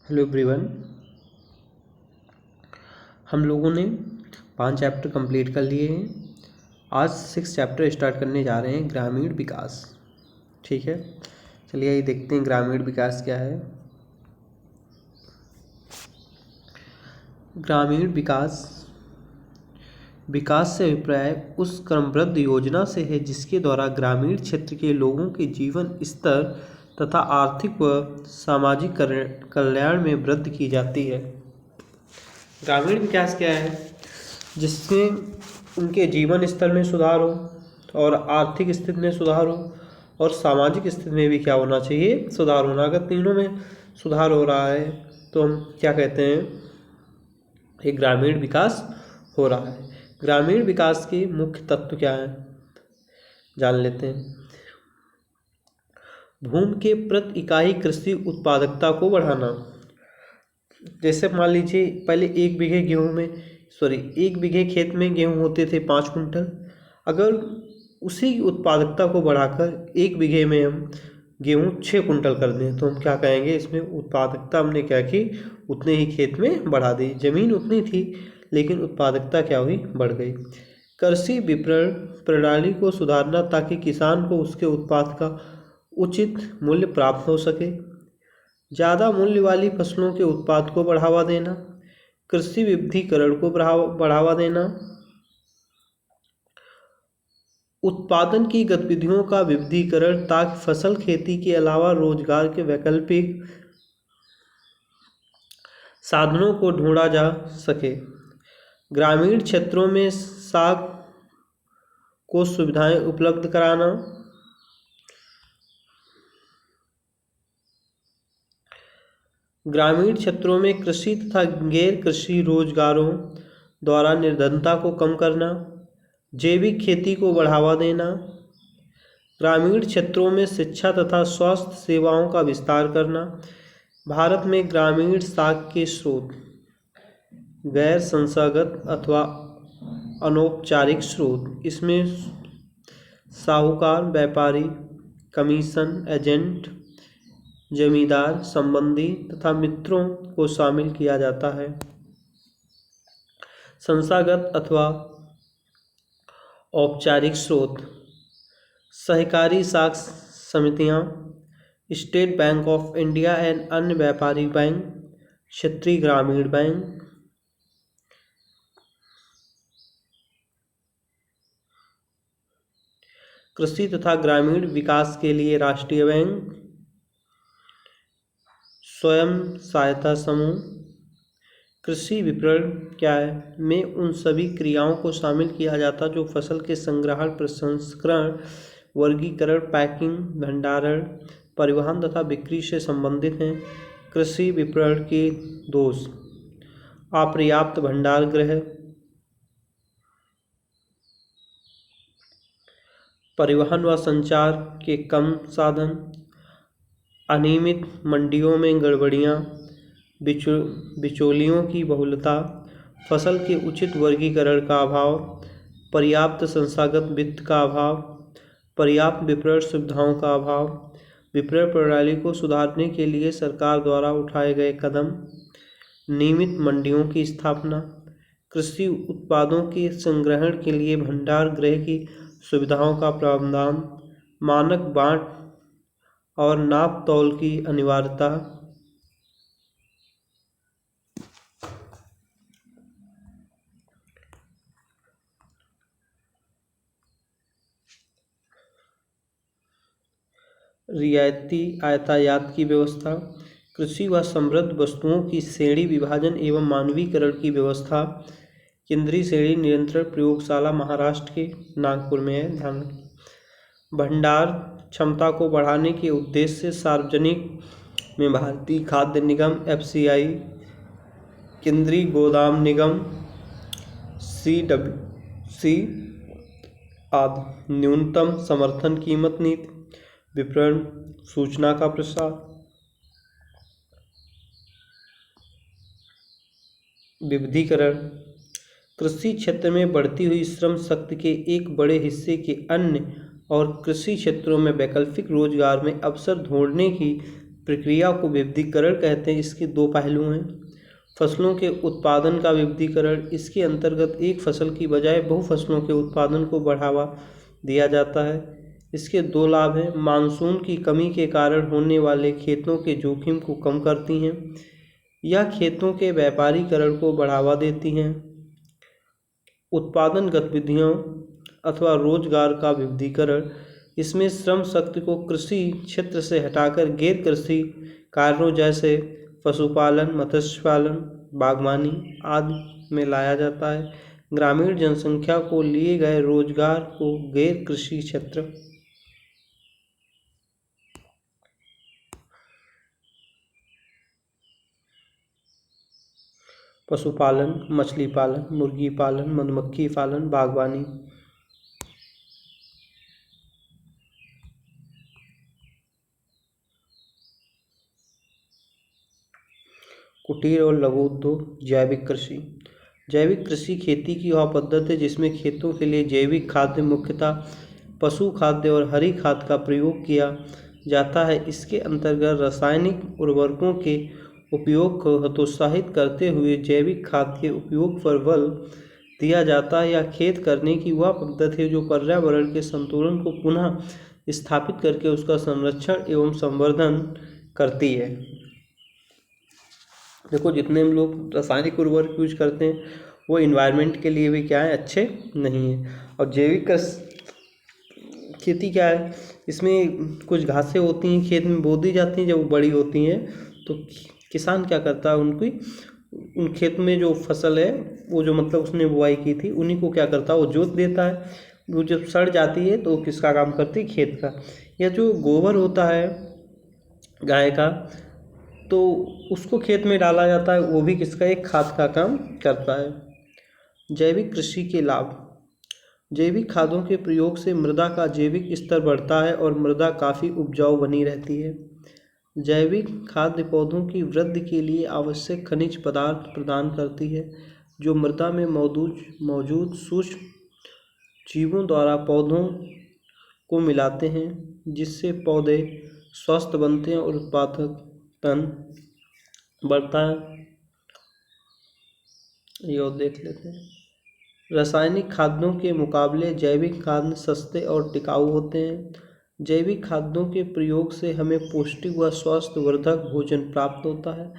Hello everyone. हम लोगों ने 5 चैप्टर कंप्लीट कर लिए हैं। आज 6 चैप्टर स्टार्ट करने जा रहे हैं, ग्रामीण विकास। ठीक है, चलिए ये देखते हैं ग्रामीण विकास क्या है। ग्रामीण विकास विकास से अभिप्राय उस क्रमबद्ध योजना से है जिसके द्वारा ग्रामीण क्षेत्र के लोगों के जीवन स्तर तथा आर्थिक व सामाजिक कल्याण में वृद्धि की जाती है। ग्रामीण विकास क्या है? जिससे उनके जीवन स्तर में सुधार हो और आर्थिक स्थिति में सुधार हो और सामाजिक स्थिति में भी क्या होना चाहिए? सुधार होना। अगर तीनों में सुधार हो रहा है तो हम क्या कहते हैं? एक ग्रामीण विकास हो रहा है। ग्रामीण विकास के मुख्य तत्व क्या हैं, जान लेते हैं। भूमि के प्रति इकाई कृषि उत्पादकता को बढ़ाना। जैसे मान लीजिए पहले एक बीघे खेत में गेहूं होते थे 5 कुंटल। अगर उसी उत्पादकता को बढ़ाकर 1 बीघे में हम गेहूं 6 कुंटल कर दें तो हम क्या कहेंगे? इसमें उत्पादकता हमने क्या की? उतने ही खेत में बढ़ा दी। जमीन उतनी थी लेकिन उत्पादकता क्या हुई? बढ़ गई। कृषि विपणन प्रणाली को सुधारना ताकि किसान को उसके उत्पाद का उचित मूल्य प्राप्त हो सके। ज़्यादा मूल्य वाली फसलों के उत्पाद को बढ़ावा देना। कृषि विविधीकरण को बढ़ावा देना। उत्पादन की गतिविधियों का विविधीकरण ताकि फसल खेती के अलावा रोजगार के वैकल्पिक साधनों को ढूंढा जा सके। ग्रामीण क्षेत्रों में साख को सुविधाएं उपलब्ध कराना। ग्रामीण क्षेत्रों में कृषि तथा गैर कृषि रोजगारों द्वारा निर्धनता को कम करना। जैविक खेती को बढ़ावा देना। ग्रामीण क्षेत्रों में शिक्षा तथा स्वास्थ्य सेवाओं का विस्तार करना। भारत में ग्रामीण साख के स्रोत गैर संस्थागत अथवा अनौपचारिक स्रोत, इसमें साहूकार, व्यापारी, कमीशन एजेंट, जमींदार, संबंधी तथा मित्रों को शामिल किया जाता है। संस्थागत अथवा औपचारिक स्रोत सहकारी साख समितियां, state bank of India and अन्य व्यापारिक बैंक, क्षेत्रीय ग्रामीण बैंक। कृषि तथा ग्रामीण विकास के लिए राष्ट्रीय बैंक, स्वयं सहायता समूह। कृषि विपणन क्या है? में उन सभी क्रियाओं को शामिल किया जाता जो फसल के संग्रहण, प्रसंस्करण, वर्गीकरण, पैकिंग, भंडारण, परिवहन तथा बिक्री से संबंधित हैं। कृषि विपणन के दोष: अपर्याप्त भंडार गृह, परिवहन व संचार के कम साधन, अनियमित मंडियों में गड़बड़ियाँ, बिचौलियों की बहुलता, फसल के उचित वर्गीकरण का अभाव, पर्याप्त संस्थागत वित्त का अभाव, पर्याप्त विपणन सुविधाओं का अभाव। विपणन प्रणाली को सुधारने के लिए सरकार द्वारा उठाए गए कदम: नियमित मंडियों की स्थापना, कृषि उत्पादों के संग्रहण के लिए भंडार गृह की सुविधाओं का प्रावधान, मानक बाँट और नाप तौल की अनिवार्यता। रियायती यातायात की व्यवस्था, कृषि व समृद्ध वस्तुओं की श्रेणी विभाजन एवं मानवीकरण की व्यवस्था। केंद्रीय श्रेणी नियंत्रण प्रयोगशाला महाराष्ट्र के नागपुर में है, ध्यान रखें। भंडार क्षमता को बढ़ाने के उद्देश्य से सार्वजनिक में भारतीय खाद्य निगम FCI, केंद्रीय गोदाम निगम CWC आदि। न्यूनतम समर्थन कीमत नीति, विपणन सूचना का प्रसार। विविधीकरण, कृषि क्षेत्र में बढ़ती हुई श्रम शक्ति के एक बड़े हिस्से के अन्य और कृषि क्षेत्रों में वैकल्पिक रोजगार में अवसर ढूंढने की प्रक्रिया को विविधीकरण कहते हैं। इसके दो पहलू हैं। फसलों के उत्पादन का विविधीकरण, इसके अंतर्गत एक फसल की बजाय बहु फसलों के उत्पादन को बढ़ावा दिया जाता है। इसके दो लाभ हैं। मानसून की कमी के कारण होने वाले खेतों के जोखिम को कम करती हैं। यह खेतों के व्यापारीकरण को बढ़ावा देती हैं। उत्पादन गतिविधियों अथवा रोजगार का विविधीकरण, इसमें श्रम शक्ति को कृषि क्षेत्र से हटाकर गैर कृषि कार्यों जैसे पशुपालन, मत्स्य पालन, बागवानी आदि में लाया जाता है। ग्रामीण जनसंख्या को लिए गए रोजगार को गैर कृषि क्षेत्र, पशुपालन, मछली पालन, मुर्गी पालन, मधुमक्खी पालन, बागवानी, कुटीर और लघु उद्योग, जैविक कृषि। जैविक कृषि खेती की वह पद्धति है जिसमें खेतों के लिए जैविक खाद्य, मुख्यतः पशु खाद्य और हरी खाद का प्रयोग किया जाता है। इसके अंतर्गत रासायनिक उर्वरकों के उपयोग को हतोत्साहित करते हुए जैविक खाद के उपयोग पर बल दिया जाता है। यह खेत करने की वह पद्धति है जो पर्यावरण के संतुलन को पुनः स्थापित करके उसका संरक्षण एवं संवर्धन करती है। देखो, जितने हम लोग रासायनिक उर्वरक यूज करते हैं वो इन्वायरमेंट के लिए भी क्या है, अच्छे नहीं है। और जैविक खेती क्या है, इसमें कुछ घासें होती हैं खेत में बो दी जाती हैं। जब वो बड़ी होती हैं तो किसान क्या करता है, उन खेत में जो फसल है वो जो मतलब उसने बुआई की थी उन्हीं को क्या करता है, वो जोत देता है। वो जब सड़ जाती है तो किसका काम करती है, खेत का। या जो गोबर होता है गाय का, तो उसको खेत में डाला जाता है, वो भी किसका, एक खाद का काम करता है। जैविक कृषि के लाभ। जैविक खादों के प्रयोग से मृदा का जैविक स्तर बढ़ता है और मृदा काफ़ी उपजाऊ बनी रहती है। जैविक खाद्य पौधों की वृद्धि के लिए आवश्यक खनिज पदार्थ प्रदान करती है जो मृदा में मौजूद सूक्ष्म जीवों द्वारा पौधों को मिलाते हैं, जिससे पौधे स्वस्थ बनते हैं और उत्पादकता बढ़ता है। ये और देख लेते हैं। रासायनिक खाद्यों के मुकाबले जैविक खाद्य सस्ते और टिकाऊ होते हैं। जैविक खाद्यों के प्रयोग से हमें पौष्टिक व स्वास्थ्यवर्धक भोजन प्राप्त होता है।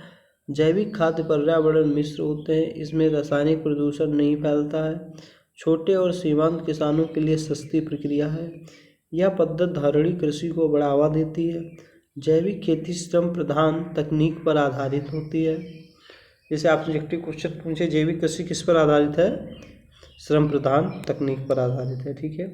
जैविक खाद्य पर्यावरण मिश्र होते हैं, इसमें रासायनिक प्रदूषण नहीं फैलता है। छोटे और सीमांत किसानों के लिए सस्ती प्रक्रिया है। यह पद्धति धारणीय कृषि को बढ़ावा देती है। जैविक खेती श्रम प्रधान तकनीक पर आधारित होती है। जैसे आपसे सब्जेक्टिव क्वेश्चन पूछे, जैविक कृषि किस पर आधारित है, श्रम प्रधान तकनीक पर आधारित है। ठीक है।